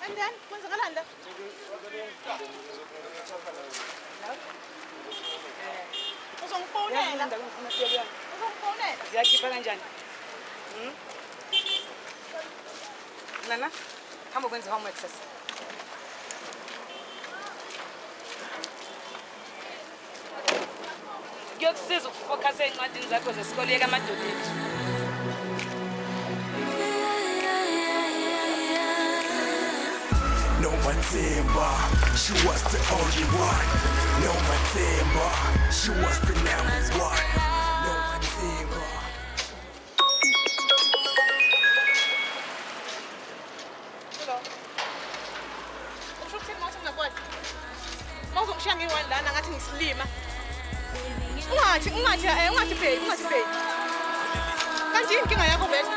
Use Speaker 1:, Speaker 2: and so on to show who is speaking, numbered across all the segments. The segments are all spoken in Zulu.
Speaker 1: And then, when's the calendar?
Speaker 2: Nana, hamba kwenza homework sasa. Kuyokusiza ukufocus ezincwadini zakho zesikole yeka amadoda ethu.
Speaker 3: No Matimba, she was the only one. No Matimba, she was the number one. No Matimba.
Speaker 1: Hello. Usho kuthini mawuthi ngakwazi? Mawuzongishiya ngiyi-1 lana ngathi ngisilima. Ungathi babe. Kanti inkinga yakho vele.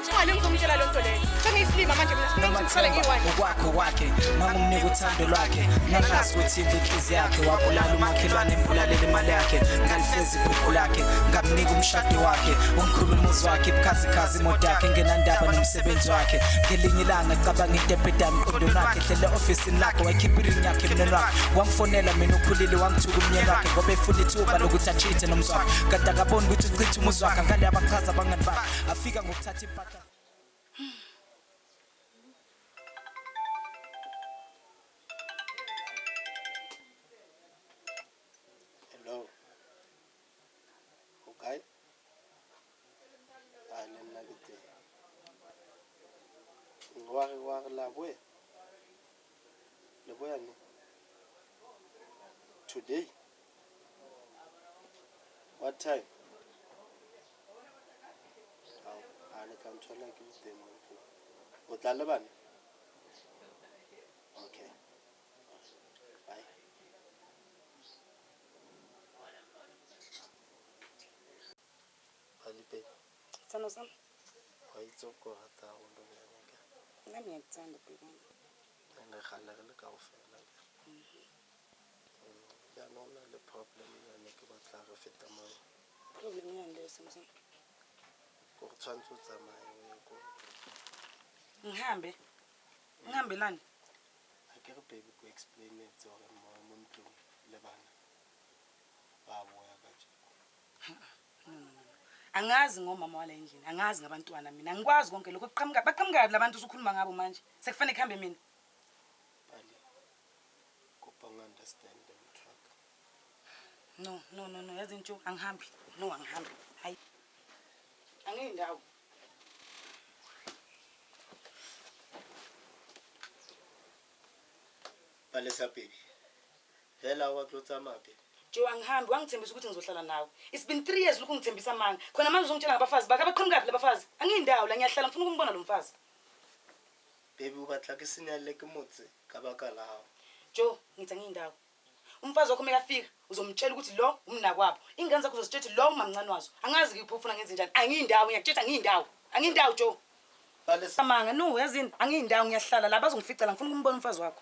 Speaker 1: Ungali ngizomtshela lonto leyo. Sengiyisilima manje mina sisale ngiyi-1.
Speaker 4: Ukwakho kwakhe nangumnika uthando lwakhe nangazi ukuthi inhliziyo yakhe wabulala umakhelwane embulalela imali yakhe ngalifezi iphupho lakhe ngamnika umshado wakhe umkhulumuzi wakhe ibukhazikhazi imoto yakhe ngenandaba nomsebenzi wakhe ngelinye ilanga cabanga intempedami mqondo wakhe hlela ofisini lakhe wayikhipha iring yakhe mnene wakhe wamfonela mina ukhulile wangithuka umnyeni wakhe ngoba efuna ithuba lokuthi achithe nomzwakhe kanti akaboni ukuthi uchitha umuzi wakhe ngale abachaza abangani bakhe afika ngokuthatha impahla.
Speaker 5: Today? What time? I can tell you them. What Taliban? Okay. Bye. Alipe.
Speaker 2: Sana sana.
Speaker 5: Wayitsoko hata undongeka.
Speaker 2: Nami ngikuthanda bheka.
Speaker 5: Ngikhalakela ka ufela. Ya nona le problem yana ke batla re feta mang.
Speaker 2: Problem yana le sana.
Speaker 5: Go tshwantse o tsamaye go.
Speaker 2: Ngihambe lani?
Speaker 5: Akere baby go explain it gore mo ntlo le bana. Ba boya kaje.
Speaker 2: No. Angazi ngomama wala endlini, angazi ngabantwana mina. Ngikwazi konke lokho baqhamuka labantu usukhuluma ngabo manje. Sekufanele kuhambe mina.
Speaker 5: Bali. Kopanga understand them truck.
Speaker 2: No, yazi ntsho angihambi. No, angihambi. Hayi. Angiyindawo.
Speaker 5: Balesa baby. Hela waklotsa mabe.
Speaker 2: Jo angihambi wangithembisa ukuthi ngizohlala nawe. It's been 3 years lokhu ngithembisa manga. Khona manje uzongitshela ngabafazi bakhe abaqhamuka laphi labafazi. Angiyindawo la ngiyahlala ngifuna ukumbona lo mfazi.
Speaker 5: Baby ubatla ke sinyale ke motse ka baka la hao.
Speaker 2: Jo ngithi angiyindawo. Umfazi wakho mekafika uzomtshela ukuthi lo umna kwabo. Ingane zakho uzozitshela lo umamncane wazo. Angazi ngipho ufuna ngenze njani. Angiyindawo ngiyakutshela angiyindawo. Angiyindawo Jo.
Speaker 5: Balesa
Speaker 2: Manga no yazini angiyindawo ngiyahlala la bazongificela ngifuna ukumbona umfazi wakho.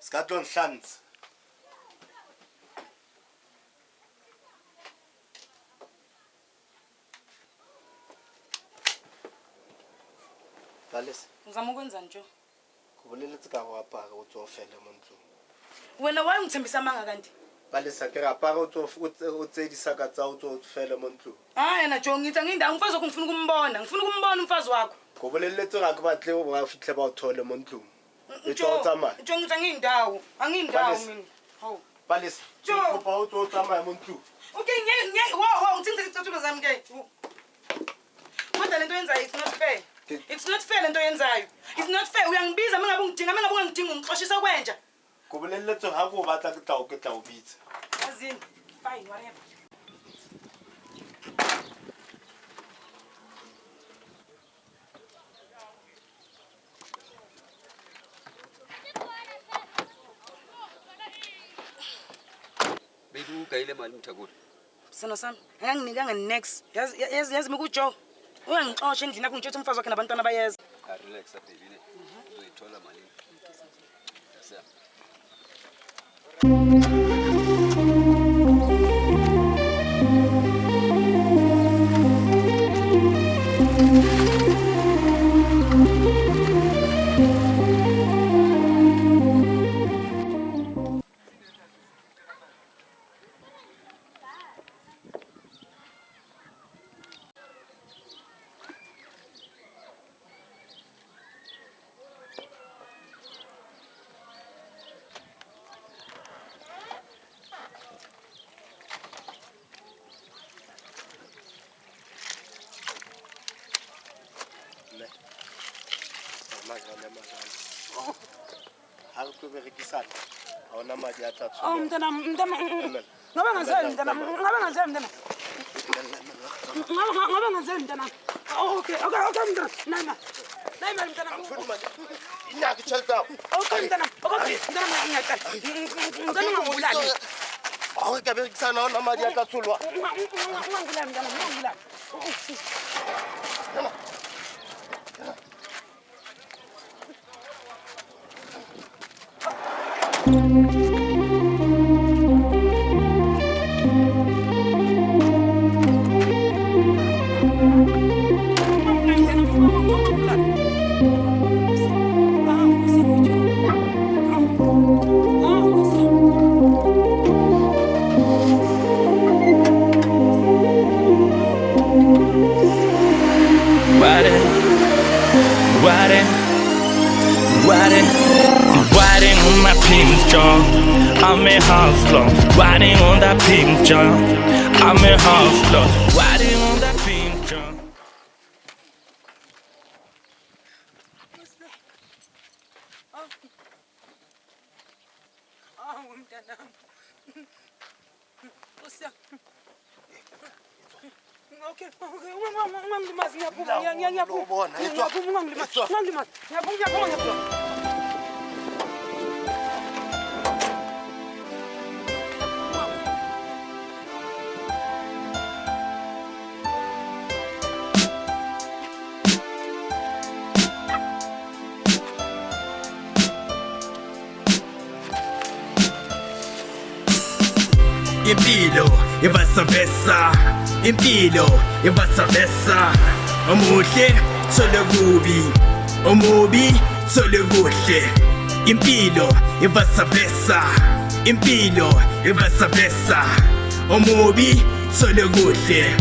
Speaker 5: Skaton Hlanz. Balesa
Speaker 2: Ngizama ukwenza nje.
Speaker 5: kubuleletse ka go apara o tsofela mo ntlong.
Speaker 2: Wena waye ngithembisa manga kanti?
Speaker 5: Balesa ke apara o tsedisa ka tsa o tsofela mo ntlong.
Speaker 2: Yena Jo ngithi angiyindawo umfazi wakho ngifuna ukumbona umfazi wakho.
Speaker 5: Kubuleletse ga ke batle o ba fihle ba o thole mo ntlong. E tsamaya.
Speaker 2: Jo ngithi angiyindawo mina. Hawu.
Speaker 5: Balesa
Speaker 2: Jo
Speaker 5: kopa o tsamaya mo ntlong.
Speaker 2: Okay wo ngithinta isicathulo zami ke. Kodwa lento yenzayo it's not fair lento yenzayo. It's not fair uyangibiza mengabe ungidinga ungixoshisa kwenja.
Speaker 5: Kubuleletse ga go batla ke tla o bitsa.
Speaker 2: Azini fine whatever.
Speaker 6: Baby ugaile mali mthakulu.
Speaker 2: Sino sami anganginikanga next. Yazi mikujo. Uyangixoxa endlini yakho ngitshethe umfazi wakhe nabantwana bayeza.
Speaker 6: Relax baby ne. Uzoyithola mali. Yasa.
Speaker 5: Mazwane. Ha re tlo berekisana. Ha ona madi a tla
Speaker 2: Oh mntana ngoba ngazeli mntana ngoba ngazeli mntana ngoba ngazeli mntana okay mntana nayima mntana
Speaker 5: Inaki chelta.
Speaker 2: okay mntana ngiyaqala ngicela ungangibulali
Speaker 5: Awu ke berekisana ona madi a tla tsulwa.
Speaker 2: ungangibulali mntana ungangibulali
Speaker 7: Riding on my pink John, I'm a hustler. Riding on that pink John, I'm a hustler. Riding on that pink John.
Speaker 2: Okay. Ungangilimazi ngiyaphuma.
Speaker 3: Impilo ivasa vesa, impilo ivasa vesa. Omuhle thole kubi, omubi thole kuhle. Impilo ivasa vesa, impilo ivasa vesa. Omubi thole kuhle,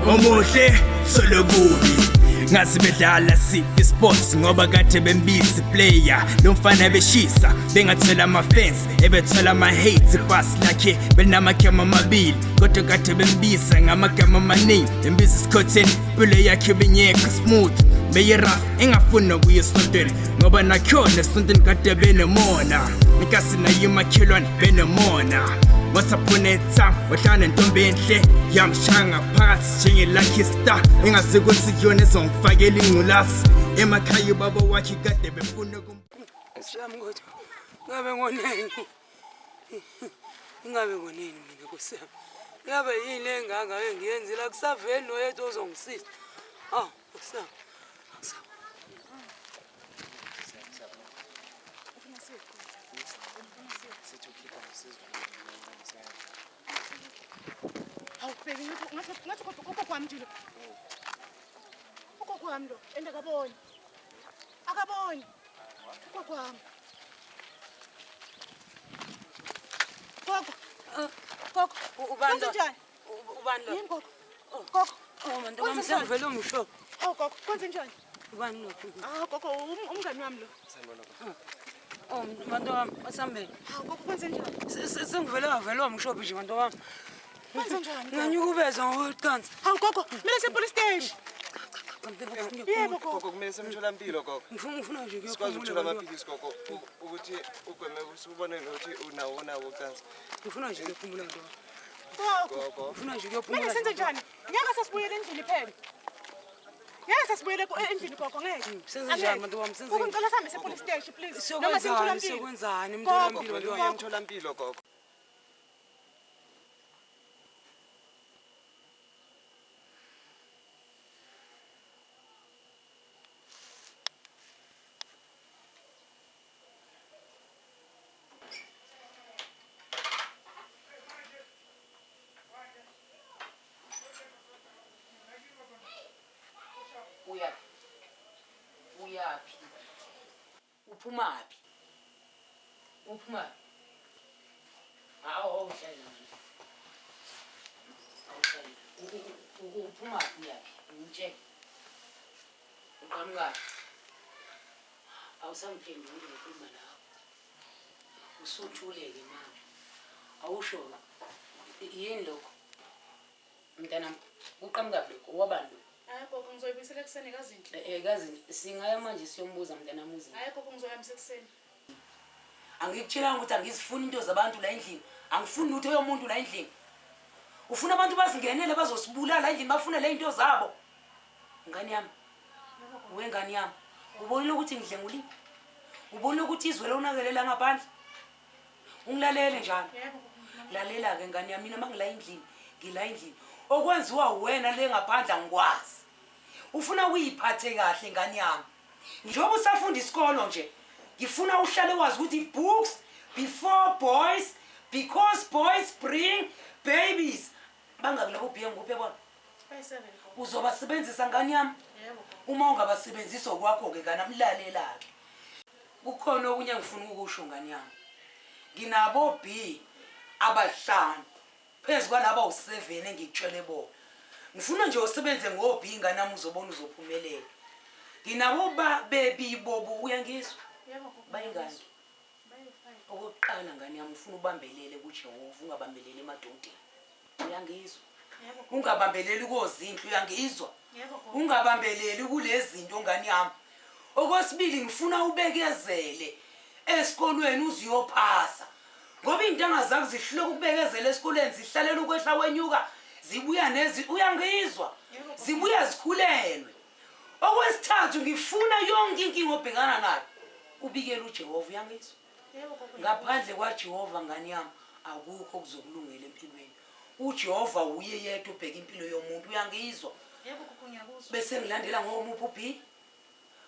Speaker 3: omuhle thole kubi. Ngazi bedlala siphi sports ngoba kade bembizi player lo mfana beshisa bengathola ama fans ebethola ama hate pass lakhe belinamagama amabili kodwa kade bembiza ngamagama amaningi bembiza isikhotheni impilo yakhe benyeka smooth beye rough engafuni nokuya esontweni ngoba nakhona esontweni kade benemona nkasi nayo makhelwane benemona. Once upon a time, wahlala nentombi enhle yamshanga phakathi njenge-lucky star engase ukuthi kuyona ezongifakela ingculazi emakhaya ubaba wakhe kade befuna
Speaker 2: Siyami kodwa ngabe ngoneni mina kusiyami ngabe yini enganga engiyenzile akusaveli noyedwa ozongisiza kusiyami
Speaker 1: Awubheki ngathi kodwa ugogo kwami ndilo. Ugogo kwami lo endakaboni. Akaboni. Ugogo kwami. Gogo.
Speaker 2: ubanda
Speaker 1: Njani?
Speaker 2: ubanda
Speaker 1: Yini gogo? Gogo.
Speaker 2: manje ngamsevele umsho
Speaker 1: Gogo, kwenze njani?
Speaker 2: ubani lo
Speaker 1: Gogo, umngani wami lo.
Speaker 2: bantu wami asambele
Speaker 1: Gogo, kwenze njani?
Speaker 2: sengivele wavela umshophi nje bantu wami
Speaker 1: Kwenze njani?
Speaker 2: nganyukubeza ngokuqansa
Speaker 1: Gogo, mina police station. Yebo gogo.
Speaker 5: Gogo kumele semtholampilo gogo.
Speaker 2: ngifuna nje
Speaker 5: Sikwazi ukuthola amaphilisi gogo ukuthi ugweme usubone ukuthi unawo ucansi.
Speaker 2: ngifuna nje ukuphumula bantu
Speaker 1: Gogo.
Speaker 2: ngifuna nje
Speaker 1: Manje
Speaker 2: ukuphumula
Speaker 1: senze njani? Ngeke sasibuyele endlini phela. Ngeke sasibuyele endlini gogo ngeke.
Speaker 2: senze njani bantu wami senze
Speaker 1: Ngicela sihambe police station please.
Speaker 2: sokwenzani emtholampilo
Speaker 5: Lo yemtholampilo gogo.
Speaker 2: Uyaphi? Uphumaphi? Uphumaphi? Awuhlala. Uphumaphi yakhe? Ngitshela. Uqhamuka. Awusangiphenduli ukukhuluma nawe. Usuthuleke manje. Awusho yini lokho? Mntana uqhamuka lokho wabani? Hayi gogo ngizoyibuyisela ekuseni kazinhle.
Speaker 8: Kazi singaya manje siyombuza mntana muzi.
Speaker 2: Hayi gogo ngizoyamisa ekuseni.
Speaker 8: Angikutshelanga ukuthi angizifuni into zabantu la endlini. Angifuni lutho yomuntu la endlini. Ufuna abantu bazingenele bazosibulala endlini bafuna le into zabo. Ngani yami. Wengani yami. Ubonile ukuthi ngidlengulile. Ubonile ukuthi izwe lonakelela ngaphandle. Ungilalele njalo.
Speaker 2: Yebo.
Speaker 8: Lalela ke ngani yami mina mangila endlini, ngila endlini. Okwenziwa wena le ngaphandle ngikwazi. Ufuna uyiphathe kahle ngani yami. Njengoba usafunda isikolo nje, ngifuna uhlale wazi ukuthi books before boys because boys bring babies. Bangakulabo bhiye nguphe bona?
Speaker 2: Bye7.
Speaker 8: Uzobasebenzisa ngani yami?
Speaker 2: Yebo.
Speaker 8: Uma ungabasebenzisa kwakho ke kana mlalela ke. Kukhona okunye ngifuna ukusho ngani yami. Nginabo B abahlanu. Phezulu kwalaba u7 engikutshele bona. Ngifuna nje usebenze ngoB nganami uzobona uzophumelela. Nginabo ba baby bobo uyangizwa?
Speaker 2: Yebo gogo.
Speaker 8: Bayingani?
Speaker 2: Bye5.
Speaker 8: Okokuqala ngani yami ufuna ubambelele kuJehova ungabambeleli emadodeni. Uyangizwa?
Speaker 2: Yebo.
Speaker 8: Ungabambeleli kozindlu uyangizwa?
Speaker 2: Yebo gogo.
Speaker 8: Ungabambeleli kulezi zinto ngani yami. Okwesibili ngifuna ubekezele esikolweni uziyophasa. Ngoba intanga zakho zihloko ukubekezela esikoleni zihlalela ukwehla wenyuka zibuya uyangizwa? Zibuya zikhulelwe. Okwesithathu ngifuna yonke inkingo obhekana nayo ubikele uJehova uyangizwa?
Speaker 2: Yebo gogo.
Speaker 8: Ngaphandle kwaJehova ngani yami akukho kuzokulungela empilweni. uJehova uye yedwa ubheka impilo yomuntu uyangizwa?
Speaker 2: Yebo gogo ngiyakuzwa.
Speaker 8: Bese ngilandela ngomuphi uB?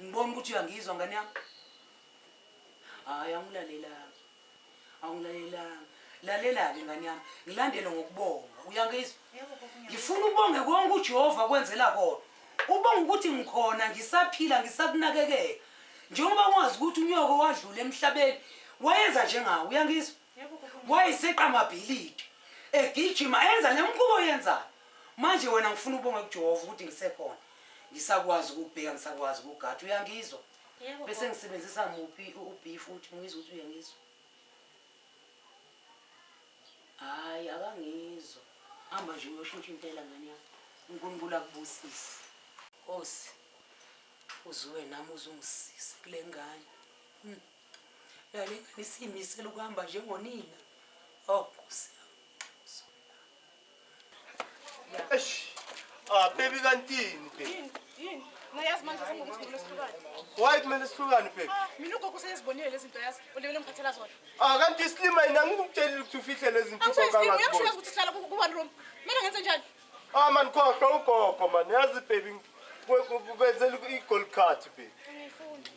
Speaker 8: Ngibona ukuthi uyangizwa ngani yami? Hayi angilalelanga. Angilalelanga. Lalela ke ngani yami. Ngilandele ngokubonga. Uyangizwa?
Speaker 2: Yebo gogo ngiyakuzwa.
Speaker 8: Ngifuna ubonge konke uJehova kwenzela kona. Ubonga ukuthi ngikhona ngisaphila ngisakunakekela. Njengoba wazi ukuthi unyoko wadlula emhlabeni wayenza njengawe uyangizwa?
Speaker 2: Yebo gogo.
Speaker 8: Wayiseqa amabhilidi. Egijima enza lemkhubo yenzayo. Manje wena ngifuna ubonge kuJehova ukuthi ngisekhona. Ngisakwazi ukubheka ngisakwazi ukugada uyangizwa?
Speaker 2: Yebo.
Speaker 8: Bese ngisebenzisa muphi uB futhi ngizwe ukuthi uyangizwa? Hayi akangizwa. Hamba nje uyoshintsha impela ngani yami. uNkulunkulu akubusise. Nkosi. Uzuwe nami uzungisise kule ngane. Yale ngane simisela ukuhamba njengonina. Oh Nkosi.
Speaker 5: Eish. Baby kantini baby.
Speaker 1: Yini? Nayazi manje sengokuthi ngilo sihlukane.
Speaker 5: Why kumele sihlukane baby?
Speaker 1: Mina ugogo usezibonile lezi zinto yazi. Ulebele ngiphathela zona.
Speaker 5: Kanti islima yini angikukutshelile ukuthi ufihle lezi zinto
Speaker 1: Angisayisimo uyashiya
Speaker 5: kangazibona.
Speaker 1: ukuthi sihlala ku-1 room. Mina ngenze njani?
Speaker 5: Man khohlwa ugogo man yazi baby kwenzela i-gold card baby.
Speaker 1: Angifuni.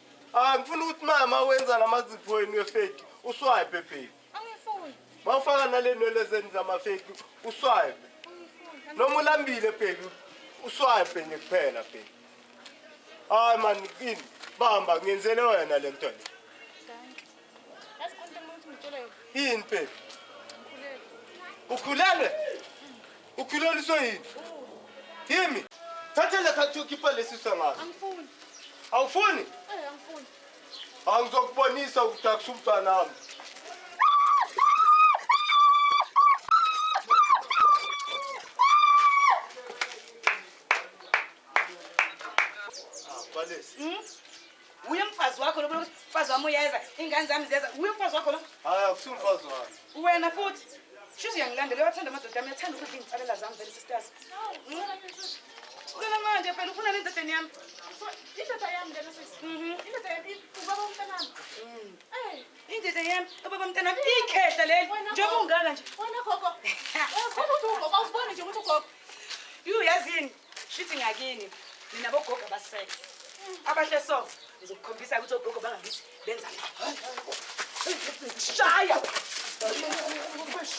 Speaker 5: Ngifuna ukuthi mama wenza namazipho wenu we-fake uswipe baby.
Speaker 1: Angifuni.
Speaker 5: Mawufaka nale nwele zenu zama-fake uswipe.
Speaker 1: Angifuni.
Speaker 5: Noma ulambile baby uswipe nje kuphela baby. Man ini bamba ngiyenzele wena le nto le.
Speaker 1: Yazi konke umuntu ngitshela yona.
Speaker 5: Yini baby?
Speaker 1: Ngikhulele.
Speaker 5: Ukhuleliswe yini? Yimi. Thathele khathi ukhipha lesiswa ngaso.
Speaker 1: Angifuni.
Speaker 5: Awufuni?
Speaker 1: Angifuni.
Speaker 5: Ngizokubonisa ukuthi akusumntwana nami. Balesi.
Speaker 2: Uye mfazi wakho lobo mfazi wami uyeza ingane zami ziyeza uye mfazi wakho lo
Speaker 5: Hayi akusumfazi wami.
Speaker 2: wena futhi shuthi uyangilandela uyathanda amadoda ami uyathanda ukuthi ngitsalela zami vele sisters ukena manje phela ufuna nendodeni yami
Speaker 1: Indoda yami lena sisi. Indoda yami ubaba umntanami.
Speaker 2: indodeni yami ubaba mntana ikhehla leli njengoba ungaka nje
Speaker 1: Wena gogo. Khona ugogo awusiboni nje ukuthi ugogo.
Speaker 2: uyazini shithi ngakini mina bogogo basex abahle so ngizokukhombisa ukuthi ogogo bangabithi benza shaya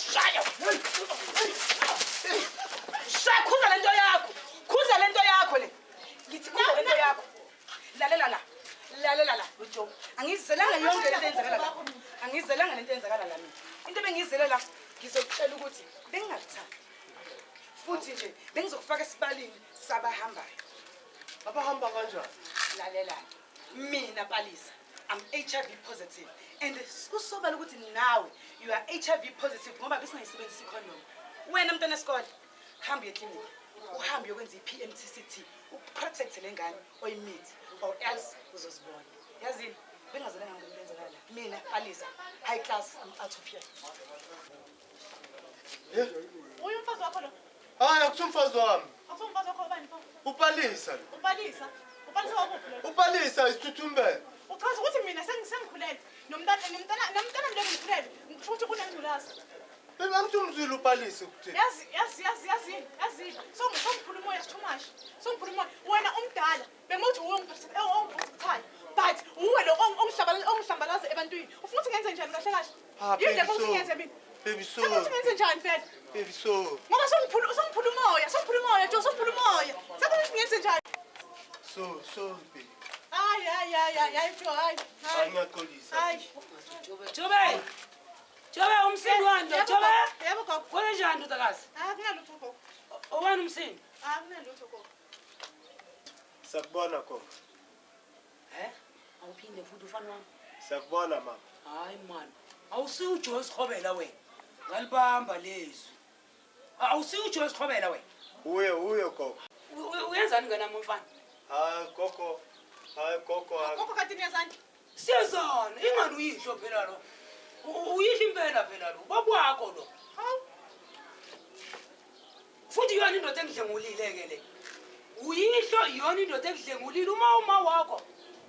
Speaker 2: shaya khuza lento yakho khuza lento yakho le ngithi khuza lento yakho lalela la uJoe angizelanga yonke lento eyenzakala la angizelanga lento eyenzakala la mina into bengizele la ngizokutshela ukuthi bengingakuthandi futhi nje bengizokufaka esibalini sabahambayo
Speaker 5: Abahamba kanjani?
Speaker 2: lalela mina Palisa I'm HIV positive and kusobala ukuthi nawe you are HIV positive ngoba besingayisebenzisi condom wena mntwana esikole hamba eclinic uhambe uyokwenza i-PMTCT ukuprotect le ngane oyimithi or else uzozibona. Yazini bengazelanga ngokubenzela la. Mina Alisa high class I'm out of here.
Speaker 1: Uyumfazi wakho lo?
Speaker 5: Hayi akusumfazi wami.
Speaker 1: Akusumfazi wakho bani pho?
Speaker 5: Upalisa.
Speaker 1: Upalisa? Upalisa wakuphi lo?
Speaker 5: Upalisa isithuthumbele.
Speaker 1: Uchaza ukuthi mina sengikhulele. Nomntana lo ngikhulele. Ngisho ukuthi kunengculazi.
Speaker 5: Bengathi umzulu upalisa ukuthini?
Speaker 1: Yazi. Songiphula umoya sithumashi. Songiphula umoya. Wena umdala bengithi ongiphathaya. But uwe lo ongihlambalaza ebantwini. Ufuna ukuthi ngenze njani kahle kahle? Yini nje ngiyenze mina?
Speaker 5: Baby so.
Speaker 1: Ufuna ukuthi ngenze njani phela?
Speaker 5: Baby so.
Speaker 1: Ngoba songiphula umoya, songiphula umoya. Sekuthi ngiyenze njani?
Speaker 5: So baby.
Speaker 1: Hayi, Joe.
Speaker 5: Angiyaxolisa.
Speaker 1: Hayi.
Speaker 8: Jobe umsindi wando, Jobe.
Speaker 1: Yebo gogo.
Speaker 8: Kwenjani utakazi?
Speaker 1: Akunalutho gogo.
Speaker 8: Owani umsindi?
Speaker 1: Akunalutho gogo.
Speaker 5: Sakubona gogo.
Speaker 8: Awuphinde futhi ufana wami.
Speaker 5: Sakubona mama.
Speaker 8: Hayi man. Awusi uJoyce Khobela wena. Ngalibamba lezwi. Awusi uJoyce Khobela wena.
Speaker 5: Uye gogo.
Speaker 8: Uyenzani ngana mfana?
Speaker 5: Hayi gogo.
Speaker 1: Gogo kanti niyazani?
Speaker 8: Siyazana, ingani uyihlo phela lo. Uyihlo impela phela lo. Bakwakho lo.
Speaker 1: Hawu.
Speaker 8: Futhi yona indoda engidlengulile ke le. Uyihlo yona indoda engidlengulile uma wakho.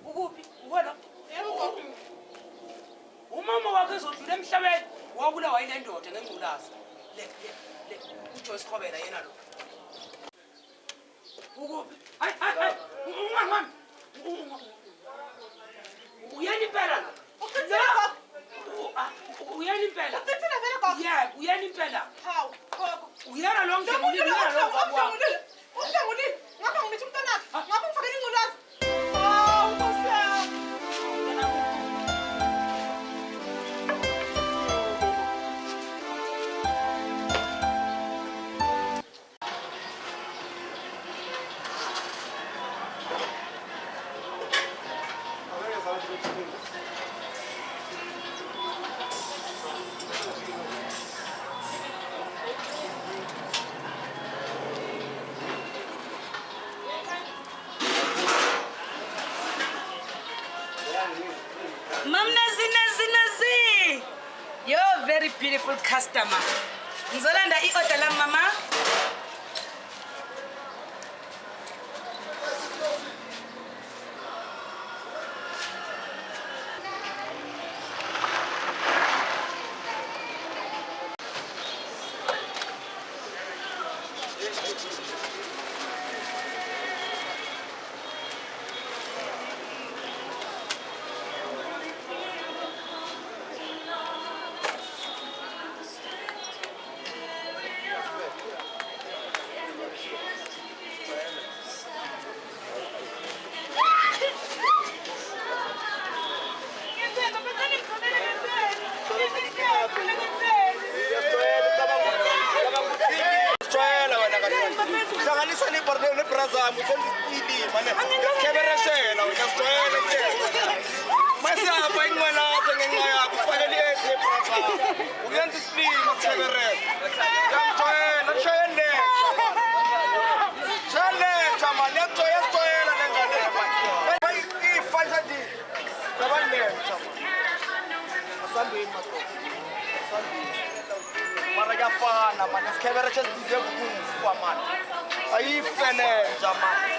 Speaker 8: Ukuphi? Uwena?
Speaker 1: Yebo gogo.
Speaker 8: Umama wakhe ezodlula emhlabeni wabulawa yile ndoda ngengculazi. Le uJoyce Khobela yena lo. Ukuphi? Hayi. Ungangami. Uyani impela la. Uyani impela.
Speaker 1: Uqinile vele gogo.
Speaker 8: Yeah, uyani impela.
Speaker 1: Hawu, gogo.
Speaker 8: Uyana lo ngidlengulile uyana lo kwakho.
Speaker 1: Uhlengulile. Ngapha ngithi umntanakhe. Ngapha ngifakele ingculazi. Hawu, Nkosi yami.
Speaker 2: Nazi. You're a very beautiful customer. Ngizolanda i-order lami mama.
Speaker 5: Mara ya fana man, skebere just dize kufu man. Ayi fene jaman.